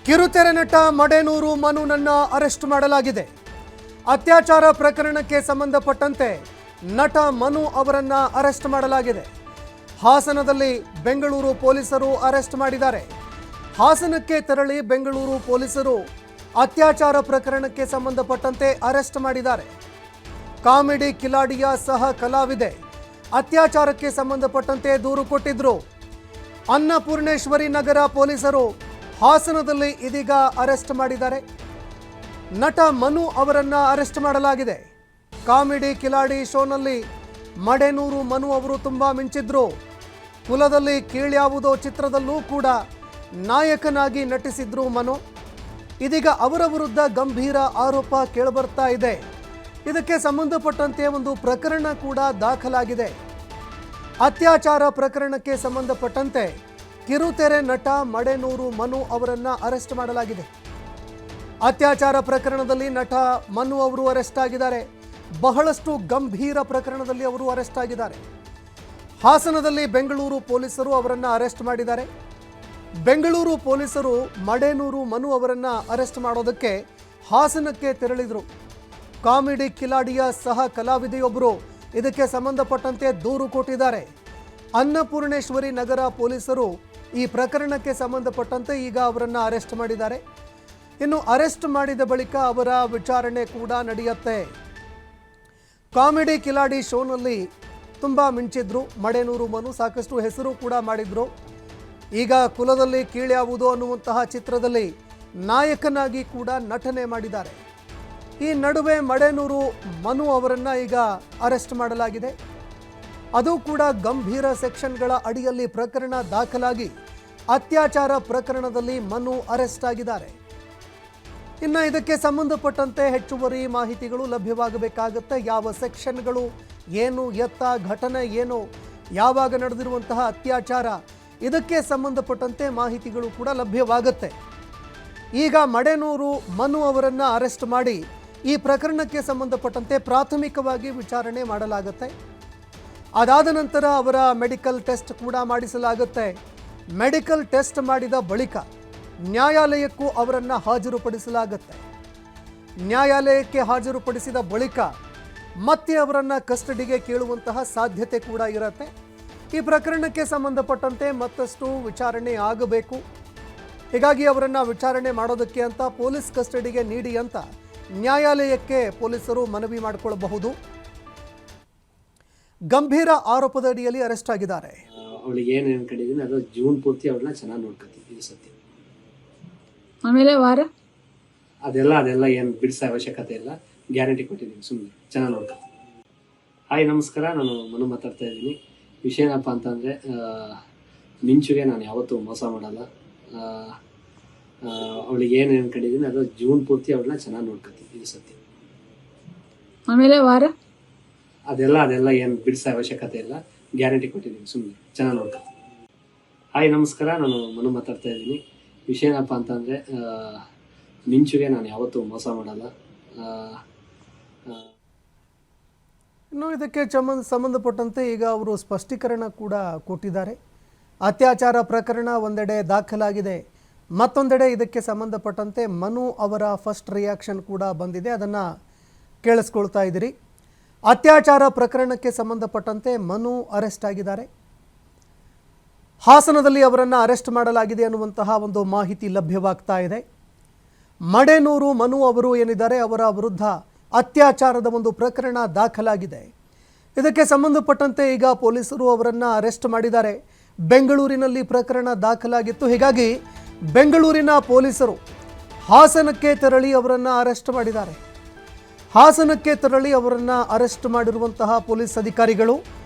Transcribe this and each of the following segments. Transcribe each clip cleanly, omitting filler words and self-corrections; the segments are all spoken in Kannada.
ಕಿರುತೆರೆ ನಟ ಮಡೆನೂರು ಮನುನನ್ನ ಅರೆಸ್ಟ್ ಮಾಡಲಾಗಿದೆ. ಅತ್ಯಾಚಾರ ಪ್ರಕರಣಕ್ಕೆ ಸಂಬಂಧಪಟ್ಟಂತೆ ನಟ ಮನು ಅವರನ್ನ ಅರೆಸ್ಟ್ ಮಾಡಲಾಗಿದೆ. ಹಾಸನದಲ್ಲಿ ಬೆಂಗಳೂರು ಪೊಲೀಸರು ಅರೆಸ್ಟ್ ಮಾಡಿದ್ದಾರೆ. ಹಾಸನಕ್ಕೆ ತೆರಳಿ ಬೆಂಗಳೂರು ಪೊಲೀಸರು ಅತ್ಯಾಚಾರ ಪ್ರಕರಣಕ್ಕೆ ಸಂಬಂಧಪಟ್ಟಂತೆ ಅರೆಸ್ಟ್ ಮಾಡಿದ್ದಾರೆ. ಕಾಮಿಡಿ ಕಿಲಾಡಿಯ ಸಹ ಕಲಾವಿದೆ ಅತ್ಯಾಚಾರಕ್ಕೆ ಸಂಬಂಧಪಟ್ಟಂತೆ ದೂರು ಕೊಟ್ಟಿದ್ರು. ಅನ್ನಪೂರ್ಣೇಶ್ವರಿ ನಗರ ಪೊಲೀಸರು ಹಾಸನದಲ್ಲಿ ಇದೀಗ ಅರೆಸ್ಟ್ ಮಾಡಿದ್ದಾರೆ. ನಟ ಮನು ಅವರನ್ನ ಅರೆಸ್ಟ್ ಮಾಡಲಾಗಿದೆ. ಕಾಮಿಡಿ ಕಿಲಾಡಿ ಶೋನಲ್ಲಿ ಮಡೆನೂರು ಮನು ಅವರು ತುಂಬಾ ಮಿಂಚಿದ್ರು. ಕುಲದಲ್ಲಿ ಕೀಳ್ಯಾವುದೋ ಚಿತ್ರದಲ್ಲೂ ಕೂಡ ನಾಯಕನಾಗಿ ನಟಿಸಿದ್ರು ಮನು. ಇದೀಗ ಅವರ ವಿರುದ್ಧ ಗಂಭೀರ ಆರೋಪ ಕೇಳಿಬರ್ತಾ ಇದೆ. ಇದಕ್ಕೆ ಸಂಬಂಧಪಟ್ಟಂತೆ ಒಂದು ಪ್ರಕರಣ ಕೂಡ ದಾಖಲಾಗಿದೆ. ಅತ್ಯಾಚಾರ ಪ್ರಕರಣಕ್ಕೆ ಸಂಬಂಧಪಟ್ಟಂತೆ ಕಿರುತೆರೆ ನಟ ಮಡೆನೂರು ಮನು ಅವರನ್ನ ಅರೆಸ್ಟ್ ಮಾಡಲಾಗಿದೆ. ಅತ್ಯಾಚಾರ ಪ್ರಕರಣದಲ್ಲಿ ನಟ ಮನು ಅವರು ಅರೆಸ್ಟ್ ಆಗಿದ್ದಾರೆ. ಬಹಳಷ್ಟು ಗಂಭೀರ ಪ್ರಕರಣದಲ್ಲಿ ಅವರು ಅರೆಸ್ಟ್ ಆಗಿದ್ದಾರೆ. ಹಾಸನದಲ್ಲಿ ಬೆಂಗಳೂರು ಪೊಲೀಸರು ಅವರನ್ನ ಅರೆಸ್ಟ್ ಮಾಡಿದ್ದಾರೆ. ಬೆಂಗಳೂರು ಪೊಲೀಸರು ಮಡೆನೂರು ಮನು ಅವರನ್ನ ಅರೆಸ್ಟ್ ಮಾಡೋದಕ್ಕೆ ಹಾಸನಕ್ಕೆ ತೆರಳಿದರು. ಕಾಮಿಡಿ ಕಿಲಾಡಿಯ ಸಹ ಕಲಾವಿದೆಯೊಬ್ಬರು ಇದಕ್ಕೆ ಸಂಬಂಧಪಟ್ಟಂತೆ ದೂರು ಕೊಟ್ಟಿದ್ದಾರೆ. ಅನ್ನಪೂರ್ಣೇಶ್ವರಿ ನಗರ ಪೊಲೀಸರು ಈ ಪ್ರಕರಣಕ್ಕೆ ಸಂಬಂಧಪಟ್ಟಂತೆ ಈಗ ಅವರನ್ನು ಅರೆಸ್ಟ್ ಮಾಡಿದ್ದಾರೆ. ಇನ್ನು ಅರೆಸ್ಟ್ ಮಾಡಿದ ಬಳಿಕ ಅವರ ವಿಚಾರಣೆ ಕೂಡ ನಡೆಯುತ್ತೆ. ಕಾಮಿಡಿ ಕಿಲಾಡಿ ಶೋನಲ್ಲಿ ತುಂಬ ಮಿಂಚಿದ್ರು ಮಡೆನೂರು ಮನು, ಸಾಕಷ್ಟು ಹೆಸರು ಕೂಡ ಮಾಡಿದ್ರು. ಈಗ ಕುಲದಲ್ಲಿ ಕೀಳ್ಯಾವುದು ಅನ್ನುವಂತಹ ಚಿತ್ರದಲ್ಲಿ ನಾಯಕನಾಗಿ ಕೂಡ ನಟನೆ ಮಾಡಿದ್ದಾರೆ. ಈ ನಡುವೆ ಮಡೆನೂರು ಮನು ಅವರನ್ನು ಈಗ ಅರೆಸ್ಟ್ ಮಾಡಲಾಗಿದೆ. ಅದು ಕೂಡ ಗಂಭೀರ ಸೆಕ್ಷನ್ಗಳ ಅಡಿಯಲ್ಲಿ ಪ್ರಕರಣ ದಾಖಲಾಗಿ ಅತ್ಯಾಚಾರ ಪ್ರಕರಣದಲ್ಲಿ ಮನು ಅರೆಸ್ಟ್ ಆಗಿದ್ದಾರೆ. ಇನ್ನು ಇದಕ್ಕೆ ಸಂಬಂಧಪಟ್ಟಂತೆ ಹೆಚ್ಚುವರಿ ಮಾಹಿತಿಗಳು ಲಭ್ಯವಾಗಬೇಕಾಗುತ್ತೆ. ಯಾವ ಸೆಕ್ಷನ್ಗಳು ಏನು, ಎತ್ತ, ಘಟನೆ ಏನು, ಯಾವಾಗ ನಡೆದಿರುವಂತಹ ಅತ್ಯಾಚಾರ, ಇದಕ್ಕೆ ಸಂಬಂಧಪಟ್ಟಂತೆ ಮಾಹಿತಿಗಳು ಕೂಡ ಲಭ್ಯವಾಗುತ್ತೆ. ಈಗ ಮಡೆನೂರು ಮನು ಅವರನ್ನು ಅರೆಸ್ಟ್ ಮಾಡಿ ಈ ಪ್ರಕರಣಕ್ಕೆ ಸಂಬಂಧಪಟ್ಟಂತೆ ಪ್ರಾಥಮಿಕವಾಗಿ ವಿಚಾರಣೆ ಮಾಡಲಾಗುತ್ತೆ. ಅದಾದ ನಂತರ ಅವರ ಮೆಡಿಕಲ್ ಟೆಸ್ಟ್ ಕೂಡ ಮಾಡಿಸಲಾಗುತ್ತೆ. ಮೆಡಿಕಲ್ ಟೆಸ್ಟ್ ಮಾಡಿದ ಬಳಿಕ ನ್ಯಾಯಾಲಯಕ್ಕೂ ಅವರನ್ನು ಹಾಜರುಪಡಿಸಲಾಗುತ್ತೆ. ನ್ಯಾಯಾಲಯಕ್ಕೆ ಹಾಜರುಪಡಿಸಿದ ಬಳಿಕ ಮತ್ತೆ ಅವರನ್ನು ಕಸ್ಟಡಿಗೆ ಕೇಳುವಂತಹ ಸಾಧ್ಯತೆ ಕೂಡ ಇರುತ್ತೆ. ಈ ಪ್ರಕರಣಕ್ಕೆ ಸಂಬಂಧಪಟ್ಟಂತೆ ಮತ್ತಷ್ಟು ವಿಚಾರಣೆ ಆಗಬೇಕು. ಹೀಗಾಗಿ ಅವರನ್ನು ವಿಚಾರಣೆ ಮಾಡೋದಕ್ಕೆ ಅಂತ ಪೊಲೀಸ್ ಕಸ್ಟಡಿಗೆ ನೀಡಿ ಅಂತ ನ್ಯಾಯಾಲಯಕ್ಕೆ ಪೊಲೀಸರು ಮನವಿ ಮಾಡಿಕೊಳ್ಳಬಹುದು. ಗಂಭೀರ ಆರೋಪದ ಅಡಿಯಲ್ಲಿ ಅರೆಸ್ಟ್ ಆಗಿದ್ದಾರೆ. ಅವಳಿಗೆ ಏನು ಅನ್ಕೊಂಡಿದ್ದೀನಿ ಅದು ಜೀವನ ಪೂರ್ತಿ ಅವ್ಳನ್ನ ಚೆನ್ನಾಗಿ ನೋಡ್ಕೊತೀವಿ ಈ ಸತಿ. ಆಮೇಲೆ ವಾರ ಅದೆಲ್ಲ ಏನು ಬಿಡಿಸೋ ಅವಶ್ಯಕತೆ ಇಲ್ಲ, ಗ್ಯಾರಂಟಿ ಕೊಟ್ಟಿದ್ದೀನಿ, ಸುಮ್ಮನೆ ಚೆನ್ನಾಗಿ ನೋಡ್ಕೊತೀವಿ. ಹಾಯ್ ನಮಸ್ಕಾರ, ನಾನು ಮನು ಮಾತಾಡ್ತಾ ಇದ್ದೀನಿ. ವಿಷಯ ಏನಪ್ಪ ಅಂತಂದರೆ, ಮಿಂಚುಗೆ ನಾನು ಯಾವತ್ತೂ ಮೋಸ ಮಾಡಲ್ಲ. ಅವಳಿಗೆ ಏನು ಅನ್ಕೊಂಡಿದ್ದೀನಿ ಅದು ಜೀವನ ಪೂರ್ತಿ ಅವ್ಳನ್ನ ಚೆನ್ನಾಗಿ ನೋಡ್ಕೊತೀವಿ ಈ ಸತಿ. ಆಮೇಲೆ ವಾರ ಅದೆಲ್ಲ ಏನು ಬಿಡಿಸೋ ಅವಶ್ಯಕತೆ ಇಲ್ಲ, ಗ್ಯಾರಂಟಿ ಕೊಟ್ಟಿದ್ದೀನಿ, ಸುಮ್ಮನೆ ಚೆನ್ನಾಗಿ ನೋಡ್ಕೊತೀವಿ. ಹಾಯ್ ನಮಸ್ಕಾರ, ನಾನು ಮನು ಮಾತಾಡ್ತಾ ಇದ್ದೀನಿ. ವಿಷಯ ಏನಪ್ಪ ಅಂತಂದರೆ, ಮಿಂಚುಗೆ ನಾನು ಯಾವತ್ತೂ ಮೋಸ ಮಾಡಲ್ಲ. ಇನ್ನು ಇದಕ್ಕೆ ಸಂಬಂಧಪಟ್ಟಂತೆ ಈಗ ಅವರು ಸ್ಪಷ್ಟೀಕರಣ ಕೂಡ ಕೊಟ್ಟಿದ್ದಾರೆ. ಅತ್ಯಾಚಾರ ಪ್ರಕರಣ ಒಂದೆಡೆ ದಾಖಲಾಗಿದೆ, ಮತ್ತೊಂದೆಡೆ ಇದಕ್ಕೆ ಸಂಬಂಧಪಟ್ಟಂತೆ ಮನು ಅವರ ಫಸ್ಟ್ ರಿಯಾಕ್ಷನ್ ಕೂಡ ಬಂದಿದೆ. ಅದನ್ನು ಕೇಳಿಸ್ಕೊಳ್ತಾ ಇದ್ದೀರಿ. ಅತ್ಯಾಚಾರ ಪ್ರಕರಣಕ್ಕೆ ಸಂಬಂಧಪಟ್ಟಂತೆ ಮನು ಅರೆಸ್ಟ್ ಆಗಿದ್ದಾರೆ. ಹಾಸನದಲ್ಲಿ ಅವರನ್ನು ಅರೆಸ್ಟ್ ಮಾಡಲಾಗಿದೆ ಅನ್ನುವಂತಹ ಒಂದು ಮಾಹಿತಿ ಲಭ್ಯವಾಗ್ತಾ ಇದೆ. ಮಡೆನೂರು ಮನು ಅವರು ಏನಿದ್ದಾರೆ ಅವರ ವಿರುದ್ಧ ಅತ್ಯಾಚಾರದ ಒಂದು ಪ್ರಕರಣ ದಾಖಲಾಗಿದೆ. ಇದಕ್ಕೆ ಸಂಬಂಧಪಟ್ಟಂತೆ ಈಗ ಪೊಲೀಸರು ಅವರನ್ನು ಅರೆಸ್ಟ್ ಮಾಡಿದ್ದಾರೆ. ಬೆಂಗಳೂರಿನಲ್ಲಿ ಪ್ರಕರಣ ದಾಖಲಾಗಿತ್ತು. ಹೀಗಾಗಿ ಬೆಂಗಳೂರಿನ ಪೊಲೀಸರು ಹಾಸನಕ್ಕೆ ತೆರಳಿ ಅವರನ್ನು ಅರೆಸ್ಟ್ ಮಾಡಿದ್ದಾರೆ. ಹಾಸನಕ್ಕೆ ತೆರಳಿ ಅವರನ್ನು ಅರೆಸ್ಟ್ ಮಾಡಿರುವಂತಹ ಪೊಲೀಸ್ ಅಧಿಕಾರಿಗಳು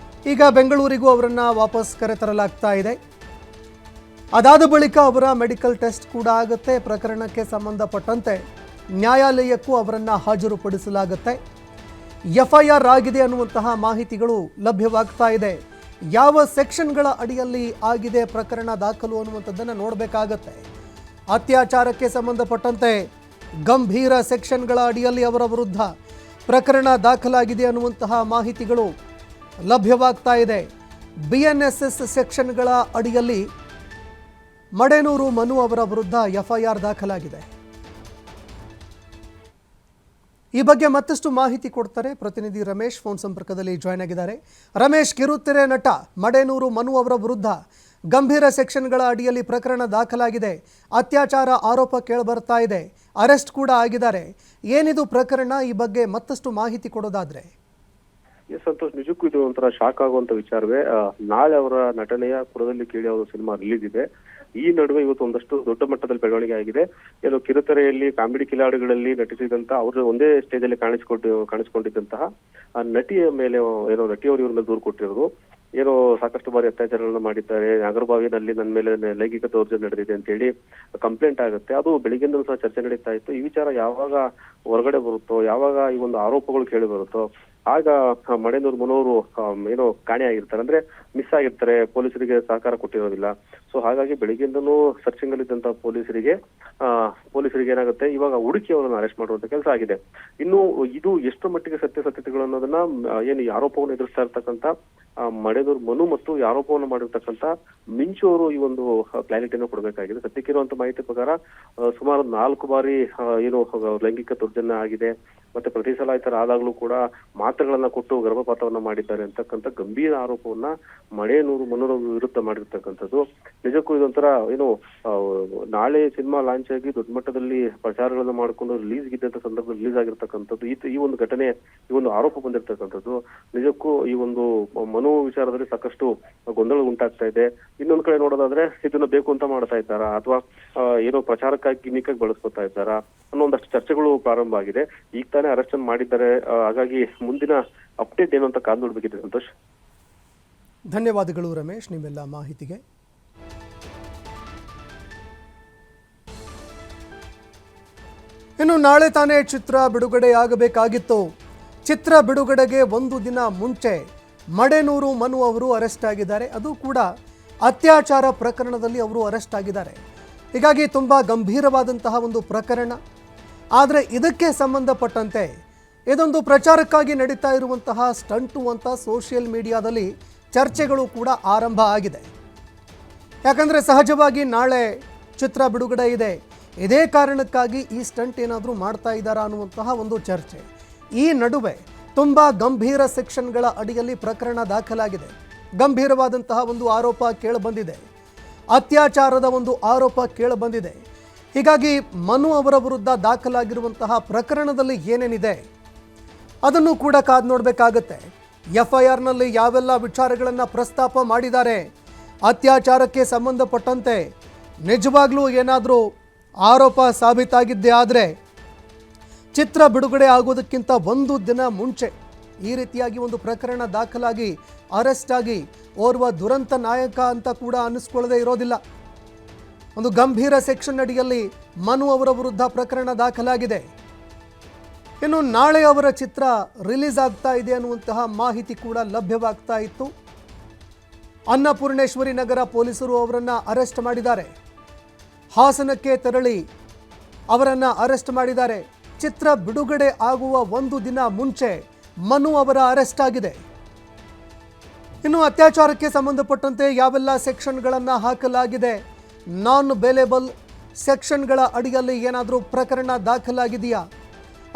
ಈಗ ಬೆಂಗಳೂರಿಗೂ ಅವರನ್ನು ವಾಪಸ್ ಕರೆತರಲಾಗ್ತಾ ಇದೆ. ಅದಾದ ಬಳಿಕ ಅವರ ಮೆಡಿಕಲ್ ಟೆಸ್ಟ್ ಕೂಡ ಆಗುತ್ತೆ. ಪ್ರಕರಣಕ್ಕೆ ಸಂಬಂಧಪಟ್ಟಂತೆ ನ್ಯಾಯಾಲಯಕ್ಕೂ ಅವರನ್ನು ಹಾಜರುಪಡಿಸಲಾಗುತ್ತೆ. FIR ಆಗಿದೆ ಅನ್ನುವಂತಹ ಮಾಹಿತಿಗಳು ಲಭ್ಯವಾಗ್ತಾ ಇದೆ. ಯಾವ ಸೆಕ್ಷನ್ಗಳ ಅಡಿಯಲ್ಲಿ ಆಗಿದೆ ಪ್ರಕರಣ ದಾಖಲು ಅನ್ನುವಂಥದ್ದನ್ನು ನೋಡಬೇಕಾಗತ್ತೆ. ಅತ್ಯಾಚಾರಕ್ಕೆ ಸಂಬಂಧಪಟ್ಟಂತೆ ಗಂಭೀರ ಸೆಕ್ಷನ್ಗಳ ಅಡಿಯಲ್ಲಿ ಅವರ ವಿರುದ್ಧ ಪ್ರಕರಣ ದಾಖಲಾಗಿದೆ ಅನ್ನುವಂತಹ ಮಾಹಿತಿಗಳು ಲಭ್ಯವಾಗ್ತಾ ಇದೆ. BNSS ಸೆಕ್ಷನ್ಗಳ ಅಡಿಯಲ್ಲಿ ಮಡೇನೂರು ಮನು ಅವರ ವಿರುದ್ಧ ಎಫ್ಐಆರ್ ದಾಖಲಾಗಿದೆ. ಈ ಬಗ್ಗೆ ಮತ್ತಷ್ಟು ಮಾಹಿತಿ ಕೊಡ್ತಾರೆ ಪ್ರತಿನಿಧಿ ರಮೇಶ್ ಫೋನ್ ಸಂಪರ್ಕದಲ್ಲಿ ಜಾಯ್ನ್ ಆಗಿದ್ದಾರೆ. ರಮೇಶ್, ಕಿರುತೆರೆ ನಟ ಮಡೇನೂರು ಮನು ಅವರ ವಿರುದ್ಧ ಗಂಭೀರ ಸೆಕ್ಷನ್ಗಳ ಅಡಿಯಲ್ಲಿ ಪ್ರಕರಣ ದಾಖಲಾಗಿದೆ. ಅತ್ಯಾಚಾರ ಆರೋಪ ಕೇಳಿಬರ್ತಾ ಇದೆ. ಅರೆಸ್ಟ್ ಕೂಡ ಆಗಿದ್ದಾರೆ. ಏನಿದು ಪ್ರಕರಣ? ಈ ಬಗ್ಗೆ ಮತ್ತಷ್ಟು ಮಾಹಿತಿ ಕೊಡೋದಾದ್ರೆ. ಸಂತೋಷ್, ನಿಜಕ್ಕೂ ಇದು ಒಂಥರ ಶಾಕ್ ಆಗುವಂತ ವಿಚಾರವೇ. ನಾಳೆ ಅವರ ನಟನೆಯ ಕುಲದಲ್ಲಿ ಕೇಳಿ ಅವರ ಸಿನಿಮಾ ರಿಲೀಸ್ ಇದೆ. ಈ ನಡುವೆ ಇವತ್ತು ಒಂದಷ್ಟು ದೊಡ್ಡ ಮಟ್ಟದಲ್ಲಿ ಬೆಳವಣಿಗೆ ಆಗಿದೆ. ಏನು ಕಿರುತೆರೆಯಲ್ಲಿ ಕಾಮಿಡಿ ಕಿಲಾಡಿಗಳಲ್ಲಿ ನಟಿಸಿದಂತ ಅವರು ಒಂದೇ ಸ್ಟೇಜ್ ಅಲ್ಲಿ ಕಾಣಿಸ್ಕೊಂಡಿದ್ದಂತಹ ನಟಿಯ ಮೇಲೆ ಏನೋ ನಟಿಯವರು ಇವ್ರ ಮೇಲೆ ದೂರು ಕೊಟ್ಟಿರೋದು. ಏನೋ ಸಾಕಷ್ಟು ಬಾರಿ ಅತ್ಯಾಚಾರಗಳನ್ನ ಮಾಡಿದ್ದಾರೆ, ನಾಗರಬಾವಿನಲ್ಲಿ ನನ್ನ ಮೇಲೆ ಲೈಂಗಿಕ ದೌರ್ಜನ್ಯ ನಡೆದಿದೆ ಅಂತ ಹೇಳಿ ಕಂಪ್ಲೇಂಟ್ ಆಗುತ್ತೆ. ಅದು ಬೆಳಿಗ್ಗೆಂದಲೂ ಸಹ ಚರ್ಚೆ ನಡೀತಾ ಇತ್ತು. ಈ ವಿಚಾರ ಯಾವಾಗ ಹೊರಗಡೆ ಬರುತ್ತೋ, ಯಾವಾಗ ಈ ಒಂದು ಆರೋಪಗಳು ಕೇಳಿ ಬರುತ್ತೋ, ಆಗ ಮಡೇನೂರು ಮನೋರು ಏನೋ ಕಾಣೆಯಾಗಿರ್ತಾರೆ, ಅಂದ್ರೆ ಮಿಸ್ ಆಗಿರ್ತಾರೆ, ಪೊಲೀಸರಿಗೆ ಸಹಕಾರ ಕೊಟ್ಟಿರೋದಿಲ್ಲ. ಸೊ ಹಾಗಾಗಿ ಬೆಳಿಗ್ಗೆಯಿಂದನೂ ಸರ್ಚಿಂಗ್ ಅಲ್ಲಿ ಇದ್ದಂತ ಪೊಲೀಸರಿಗೆ ಏನಾಗುತ್ತೆ, ಇವಾಗ ಹುಡುಕಿ ಅವರನ್ನು ಅರೆಸ್ಟ್ ಮಾಡುವಂತ ಕೆಲಸ ಆಗಿದೆ. ಇನ್ನು ಇದು ಎಷ್ಟು ಮಟ್ಟಿಗೆ ಸತ್ಯಾಸತ್ಯತೆಗಳು ಅನ್ನೋದನ್ನ ಏನು ಆರೋಪವನ್ನು ಎದುರಿಸ್ತಾ ಇರ್ತಕ್ಕಂಥ ಮಡೇನೂರು ಮನು ಮತ್ತು ಆರೋಪವನ್ನು ಮಾಡಿರ್ತಕ್ಕಂಥ ಮಿಂಚು ಅವರು ಈ ಒಂದು ಕ್ಲಾರಿಟಿಯನ್ನು ಕೊಡಬೇಕಾಗಿದೆ. ಸದ್ಯಕ್ಕಿರುವಂತ ಮಾಹಿತಿ ಪ್ರಕಾರ ಸುಮಾರು 4 ಬಾರಿ ಏನು ಲೈಂಗಿಕ ದೌರ್ಜನ್ಯ ಆಗಿದೆ. ಮತ್ತೆ ಪ್ರತಿ ಸಲ ಈ ತರ ಆದಾಗ್ಲೂ ಕೂಡ ಮಾತ್ರೆಗಳನ್ನ ಕೊಟ್ಟು ಗರ್ಭಪಾತವನ್ನ ಮಾಡಿದ್ದಾರೆ ಅಂತಕ್ಕಂಥ ಗಂಭೀರ ಆರೋಪವನ್ನ ಮಡೇನೂರು ಮನೋರ ವಿರುದ್ಧ ಮಾಡಿರ್ತಕ್ಕಂಥದ್ದು. ನಿಜಕ್ಕೂ ಇದೊಂಥರ ಏನು ನಾಳೆ ಸಿನಿಮಾ ಲಾಂಚ್ ಆಗಿ ದೊಡ್ಡ ಮಟ್ಟದಲ್ಲಿ ಪ್ರಚಾರಗಳನ್ನ ಮಾಡಿಕೊಂಡು ರಿಲೀಸ್ ಇದ್ದಂತ ಸಂದರ್ಭದಲ್ಲಿ ರಿಲೀಸ್ ಆಗಿರ್ತಕ್ಕಂಥದ್ದು, ಈ ಒಂದು ಘಟನೆ, ಈ ಒಂದು ಆರೋಪ ಬಂದಿರತಕ್ಕಂಥದ್ದು ನಿಜಕ್ಕೂ ಈ ಒಂದು ಮನು ವಿಚಾರದಲ್ಲಿ ಸಾಕಷ್ಟು ಗೊಂದಲ ಉಂಟಾಗ್ತಾ ಇದೆ. ಇನ್ನೊಂದ್ ಕಡೆ ನೋಡೋದಾದ್ರೆ ಇದನ್ನ ಬೇಕು ಅಂತ ಮಾಡ್ತಾ ಇದ್ದಾರಾ ಅಥವಾ ಏನೋ ಪ್ರಚಾರಕ್ಕಾಗಿ ಗಿಮಿಕ್ಕಾಗಿ ಬಳಸ್ಕೊತಾ ಇದ್ದಾರಾ ಅನ್ನೋ ಒಂದಷ್ಟು ಚರ್ಚೆಗಳು ಪ್ರಾರಂಭ ಆಗಿದೆ. ಈಗ ತಾನೇ ಅರೆಸ್ಟ್ ಮಾಡಿದ್ದಾರೆ. ಹಾಗಾಗಿ ಮುಂದಿನ ಅಪ್ಡೇಟ್ ಏನು ಅಂತ ಕಾದು ನೋಡ್ಬೇಕಿದೆ. ಸಂತೋಷ್, ಧನ್ಯವಾದಗಳು ರಮೇಶ್ ನಿಮ್ಮೆಲ್ಲ ಮಾಹಿತಿಗೆ. ಇನ್ನು ನಾಳೆ ತಾನೇ ಚಿತ್ರ ಬಿಡುಗಡೆಯಾಗಬೇಕಾಗಿತ್ತು. ಚಿತ್ರ ಬಿಡುಗಡೆಗೆ ಒಂದು ದಿನ ಮುಂಚೆ ಮಡೇನೂರು ಮನು ಅವರು ಅರೆಸ್ಟ್ ಆಗಿದ್ದಾರೆ. ಅದು ಕೂಡ ಅತ್ಯಾಚಾರ ಪ್ರಕರಣದಲ್ಲಿ ಅವರು ಅರೆಸ್ಟ್ ಆಗಿದ್ದಾರೆ. ಹೀಗಾಗಿ ತುಂಬ ಗಂಭೀರವಾದಂತಹ ಒಂದು ಪ್ರಕರಣ. ಆದರೆ ಇದಕ್ಕೆ ಸಂಬಂಧಪಟ್ಟಂತೆ ಇದೊಂದು ಪ್ರಚಾರಕ್ಕಾಗಿ ನಡೀತಾ ಇರುವಂತಹ ಸ್ಟಂಟು ಅಂತ ಸೋಷಿಯಲ್ ಮೀಡಿಯಾದಲ್ಲಿ ಚರ್ಚೆಗಳು ಕೂಡ ಆರಂಭ ಆಗಿದೆ. ಯಾಕಂದರೆ ಸಹಜವಾಗಿ ನಾಳೆ ಚಿತ್ರ ಬಿಡುಗಡೆ ಇದೆ. ಇದೇ ಕಾರಣಕ್ಕಾಗಿ ಈ ಸ್ಟಂಟ್ ಏನಾದರೂ ಮಾಡ್ತಾ ಇದ್ದಾರಾ ಅನ್ನುವಂತಹ ಒಂದು ಚರ್ಚೆ. ಈ ನಡುವೆ ತುಂಬ ಗಂಭೀರ ಸೆಕ್ಷನ್ಗಳ ಅಡಿಯಲ್ಲಿ ಪ್ರಕರಣ ದಾಖಲಾಗಿದೆ. ಗಂಭೀರವಾದಂತಹ ಒಂದು ಆರೋಪ ಕೇಳಿಬಂದಿದೆ. ಅತ್ಯಾಚಾರದ ಒಂದು ಆರೋಪ ಕೇಳಿಬಂದಿದೆ. ಹೀಗಾಗಿ ಮನು ಅವರ ವಿರುದ್ಧ ದಾಖಲಾಗಿರುವಂತಹ ಪ್ರಕರಣದಲ್ಲಿ ಏನೇನಿದೆ ಅದನ್ನು ಕೂಡ ಕಾದು ನೋಡಬೇಕಾಗತ್ತೆ. ಎಫ್ಐಆರ್ನಲ್ಲಿ ಯಾವೆಲ್ಲ ವಿಚಾರಗಳನ್ನು ಪ್ರಸ್ತಾಪ ಮಾಡಿದ್ದಾರೆ, ಅತ್ಯಾಚಾರಕ್ಕೆ ಸಂಬಂಧಪಟ್ಟಂತೆ ನಿಜವಾಗ್ಲೂ ಏನಾದರೂ ಆರೋಪ ಸಾಬೀತಾಗಿದ್ದೇ ಆದರೆ ಚಿತ್ರ ಬಿಡುಗಡೆ ಆಗೋದಕ್ಕಿಂತ ಒಂದು ದಿನ ಮುಂಚೆ ಈ ರೀತಿಯಾಗಿ ಒಂದು ಪ್ರಕರಣ ದಾಖಲಾಗಿ ಅರೆಸ್ಟ್ ಆಗಿ ಓರ್ವ ದುರಂತ ನಾಯಕ ಅಂತ ಕೂಡ ಅನ್ನಿಸ್ಕೊಳ್ಳದೆ ಇರೋದಿಲ್ಲ. ಒಂದು ಗಂಭೀರ ಸೆಕ್ಷನ್ ಅಡಿಯಲ್ಲಿ ಮನು ಅವರ ವಿರುದ್ಧ ಪ್ರಕರಣ ದಾಖಲಾಗಿದೆ. ಇನ್ನು ನಾಳೆ ಅವರ ಚಿತ್ರ ರಿಲೀಸ್ ಆಗ್ತಾ ಇದೆ ಅನ್ನುವಂತಹ ಮಾಹಿತಿ ಕೂಡ ಲಭ್ಯವಾಗ್ತಾ ಇತ್ತು. ಅನ್ನಪೂರ್ಣೇಶ್ವರಿ ನಗರ ಪೊಲೀಸರು ಅವರನ್ನು ಅರೆಸ್ಟ್ ಮಾಡಿದ್ದಾರೆ. ಹಾಸನಕ್ಕೆ ತೆರಳಿ ಅವರನ್ನು ಅರೆಸ್ಟ್ ಮಾಡಿದ್ದಾರೆ. ಚಿತ್ರ ಬಿಡುಗಡೆ ಆಗುವ ಒಂದು ದಿನ ಮುಂಚೆ ಮನು ಅವರ ಅರೆಸ್ಟ್ ಆಗಿದೆ. ಇನ್ನು ಅತ್ಯಾಚಾರಕ್ಕೆ ಸಂಬಂಧಪಟ್ಟಂತೆ ಯಾವೆಲ್ಲ ಸೆಕ್ಷನ್ಗಳನ್ನು ಹಾಕಲಾಗಿದೆ, ನಾನ್ ಬೇಲೇಬಲ್ ಸೆಕ್ಷನ್ಗಳ ಅಡಿಯಲ್ಲಿ ಏನಾದರೂ ಪ್ರಕರಣ ದಾಖಲಾಗಿದೆಯಾ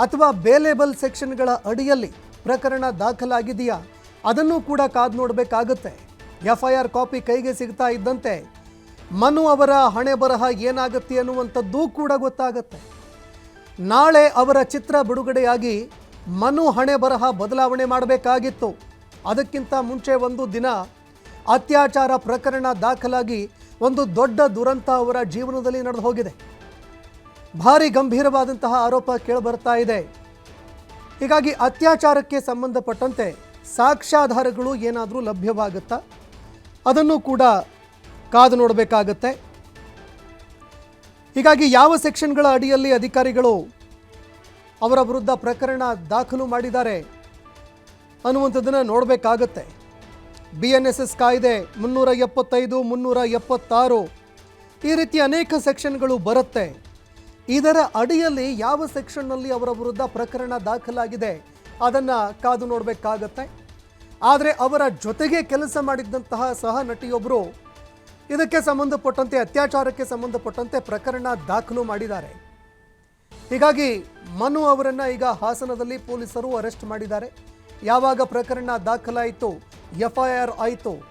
ಅಥವಾ ಬೇಲೇಬಲ್ ಸೆಕ್ಷನ್ಗಳ ಅಡಿಯಲ್ಲಿ ಪ್ರಕರಣ ದಾಖಲಾಗಿದೆಯಾ ಅದನ್ನು ಕೂಡ ಕಾದು ನೋಡಬೇಕಾಗುತ್ತೆ. ಎಫ್ಐಆರ್ ಕಾಪಿ ಕೈಗೆ ಸಿಗ್ತಾ ಇದ್ದಂತೆ ಮನು ಅವರ ಹಣೆ ಬರಹ ಏನಾಗುತ್ತೆ ಅನ್ನುವಂಥದ್ದು ಕೂಡ ಗೊತ್ತಾಗುತ್ತೆ. ನಾಳೆ ಅವರ ಚಿತ್ರ ಬಿಡುಗಡೆಯಾಗಿ ಮನು ಹಣೆ ಬರಹ ಬದಲಾವಣೆ ಮಾಡಬೇಕಾಗಿತ್ತು. ಅದಕ್ಕಿಂತ ಮುಂಚೆ ಒಂದು ದಿನ ಅತ್ಯಾಚಾರ ಪ್ರಕರಣ ದಾಖಲಾಗಿ ಒಂದು ದೊಡ್ಡ ದುರಂತ ಅವರ ಜೀವನದಲ್ಲಿ ನಡೆದು ಹೋಗಿದೆ. ಭಾರಿ ಗಂಭೀರವಾದಂತಹ ಆರೋಪ ಕೇಳಿಬರ್ತಾ ಇದೆ. ಹೀಗಾಗಿ ಅತ್ಯಾಚಾರಕ್ಕೆ ಸಂಬಂಧಪಟ್ಟಂತೆ ಸಾಕ್ಷ್ಯಾಧಾರಗಳು ಏನಾದರೂ ಲಭ್ಯವಾಗುತ್ತಾ ಅದನ್ನು ಕೂಡ ಕಾದು ನೋಡಬೇಕಾಗತ್ತೆ. ಹೀಗಾಗಿ ಯಾವ ಸೆಕ್ಷನ್ಗಳ ಅಡಿಯಲ್ಲಿ ಅಧಿಕಾರಿಗಳು ಅವರ ವಿರುದ್ಧ ಪ್ರಕರಣ ದಾಖಲು ಮಾಡಿದ್ದಾರೆ ಅನ್ನುವಂಥದ್ದನ್ನು ನೋಡಬೇಕಾಗತ್ತೆ. BNSS ಕಾಯ್ದೆ 375, 376 ಈ ರೀತಿ ಅನೇಕ ಸೆಕ್ಷನ್ಗಳು ಬರುತ್ತೆ. ಇದರ ಅಡಿಯಲ್ಲಿ ಯಾವ ಸೆಕ್ಷನ್ನಲ್ಲಿ ಅವರ ವಿರುದ್ಧ ಪ್ರಕರಣ ದಾಖಲಾಗಿದೆ ಅದನ್ನು ಕಾದು ನೋಡಬೇಕಾಗತ್ತೆ. ಆದರೆ ಅವರ ಜೊತೆಗೆ ಕೆಲಸ ಮಾಡಿದ್ದಂತಹ ಸಹ ನಟಿಯೊಬ್ಬರು ಇದಕ್ಕೆ ಸಂಬಂಧಪಟ್ಟಂತೆ ಅತ್ಯಾಚಾರಕ್ಕೆ ಸಂಬಂಧಪಟ್ಟಂತೆ ಪ್ರಕರಣ ದಾಖಲು ಮಾಡಿದ್ದಾರೆ. ಹೀಗಾಗಿ ಮನು ಅವರನ್ನ ಈಗ ಹಾಸನದಲ್ಲಿ ಪೊಲೀಸರು ಅರೆಸ್ಟ್ ಮಾಡಿದ್ದಾರೆ. ಯಾವಾಗ ಪ್ರಕರಣ ದಾಖಲಾಯಿತು, FIR ಆಯಿತು,